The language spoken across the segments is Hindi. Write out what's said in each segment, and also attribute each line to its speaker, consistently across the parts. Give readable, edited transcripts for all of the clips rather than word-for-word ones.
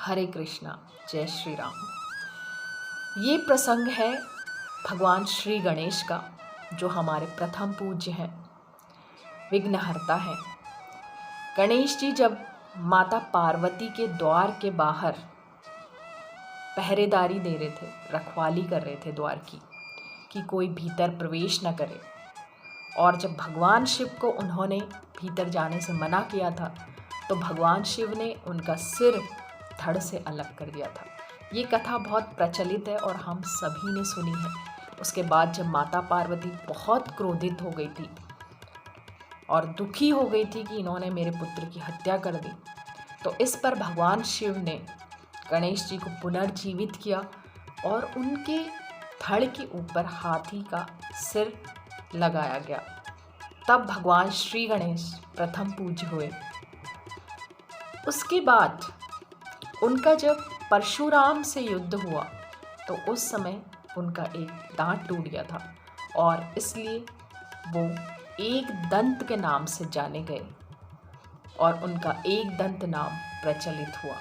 Speaker 1: हरे कृष्णा, जय श्री राम। ये प्रसंग है भगवान श्री गणेश का, जो हमारे प्रथम पूज्य हैं, विघ्नहर्ता हैं। गणेश जी जब माता पार्वती के द्वार के बाहर पहरेदारी दे रहे थे, रखवाली कर रहे थे द्वार की, कि कोई भीतर प्रवेश न करे, और जब भगवान शिव को उन्होंने भीतर जाने से मना किया था, तो भगवान शिव ने उनका सिर धड़ से अलग कर दिया था। ये कथा बहुत प्रचलित है और हम सभी ने सुनी है। उसके बाद जब माता पार्वती बहुत क्रोधित हो गई थी और दुखी हो गई थी कि इन्होंने मेरे पुत्र की हत्या कर दी, तो इस पर भगवान शिव ने गणेश जी को पुनर्जीवित किया और उनके धड़ के ऊपर हाथी का सिर लगाया गया। तब भगवान श्री गणेश प्रथम पूज्य हुए। उसके बाद उनका जब परशुराम से युद्ध हुआ, तो उस समय उनका एक दांत टूट गया था और इसलिए वो एक दंत के नाम से जाने गए और उनका एक दंत नाम प्रचलित हुआ।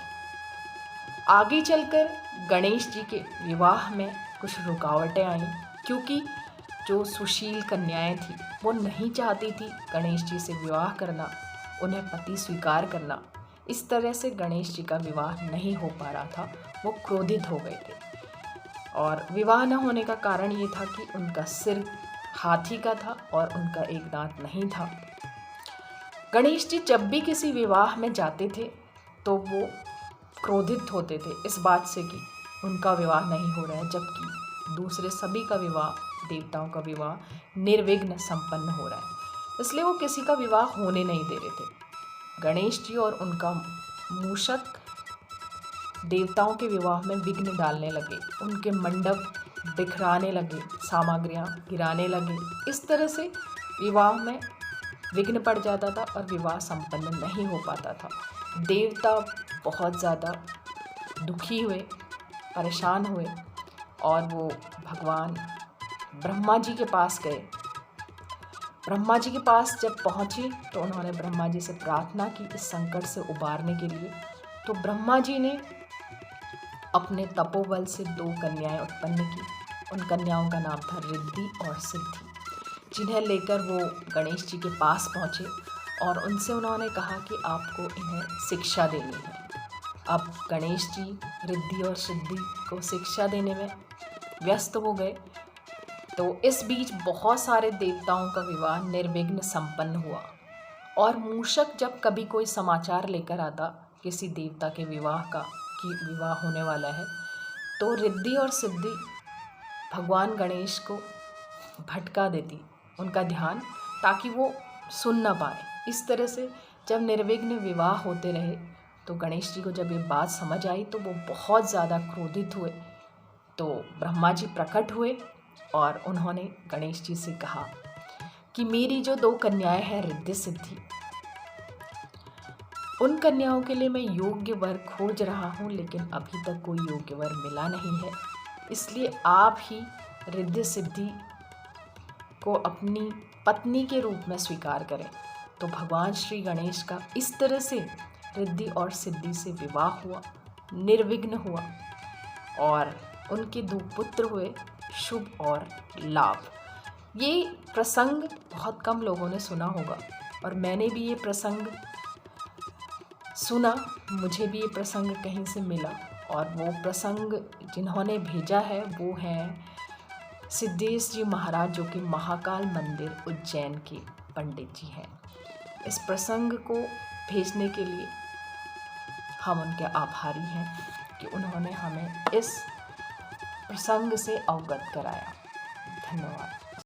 Speaker 1: आगे चलकर गणेश जी के विवाह में कुछ रुकावटें आईं, क्योंकि जो सुशील कन्याएं थी वो नहीं चाहती थी गणेश जी से विवाह करना, उन्हें पति स्वीकार करना। इस तरह से गणेश जी का विवाह नहीं हो पा रहा था, वो क्रोधित हो गए थे। और विवाह न होने का कारण ये था कि उनका सिर हाथी का था और उनका एक दांत नहीं था। गणेश जी जब भी किसी विवाह में जाते थे तो वो क्रोधित होते थे इस बात से कि उनका विवाह नहीं हो रहा है, जबकि दूसरे सभी का विवाह, देवताओं का विवाह निर्विघ्न संपन्न हो रहा है। इसलिए वो किसी का विवाह होने नहीं दे रहे थे। गणेश जी और उनका मूषक देवताओं के विवाह में विघ्न डालने लगे, उनके मंडप बिखराने लगे, सामग्रियां गिराने लगे। इस तरह से विवाह में विघ्न पड़ जाता था और विवाह संपन्न नहीं हो पाता था। देवता बहुत ज़्यादा दुखी हुए, परेशान हुए और वो भगवान ब्रह्मा जी के पास गए। ब्रह्मा जी के पास जब पहुँचे तो उन्होंने ब्रह्मा जी से प्रार्थना की इस संकट से उबारने के लिए। तो ब्रह्मा जी ने अपने तपोबल से 2 कन्याएं उत्पन्न की। उन कन्याओं का नाम था रिद्धि और सिद्धि, जिन्हें लेकर वो गणेश जी के पास पहुँचे और उनसे उन्होंने कहा कि आपको इन्हें शिक्षा देनी है। अब गणेश जी रिद्धि और सिद्धि को शिक्षा देने में व्यस्त हो गए। तो इस बीच बहुत सारे देवताओं का विवाह निर्विघ्न संपन्न हुआ। और मूषक जब कभी कोई समाचार लेकर आता किसी देवता के विवाह का कि विवाह होने वाला है, तो रिद्धि और सिद्धि भगवान गणेश को भटका देती उनका ध्यान, ताकि वो सुन ना पाए। इस तरह से जब निर्विघ्न विवाह होते रहे, तो गणेश जी को जब ये बात समझ आई तो वो बहुत ज़्यादा क्रोधित हुए। तो ब्रह्मा जी प्रकट हुए और उन्होंने गणेश जी से कहा कि मेरी जो 2 कन्याएं हैं रिद्धि सिद्धि, उन कन्याओं के लिए मैं योग्य वर खोज रहा हूँ, लेकिन अभी तक कोई योग्य वर मिला नहीं है। इसलिए आप ही रिद्धि सिद्धि को अपनी पत्नी के रूप में स्वीकार करें। तो भगवान श्री गणेश का इस तरह से रिद्धि और सिद्धि से विवाह हुआ, निर्विघ्न हुआ और उनके 2 पुत्र हुए, शुभ और लाभ। ये प्रसंग बहुत कम लोगों ने सुना होगा और मैंने भी ये प्रसंग सुना, मुझे भी ये प्रसंग कहीं से मिला। और वो प्रसंग जिन्होंने भेजा है वो हैं सिद्धेश जी महाराज, जो कि महाकाल मंदिर उज्जैन के पंडित जी हैं। इस प्रसंग को भेजने के लिए हम उनके आभारी हैं कि उन्होंने हमें इस प्रसंग से अवगत कराया। धन्यवाद।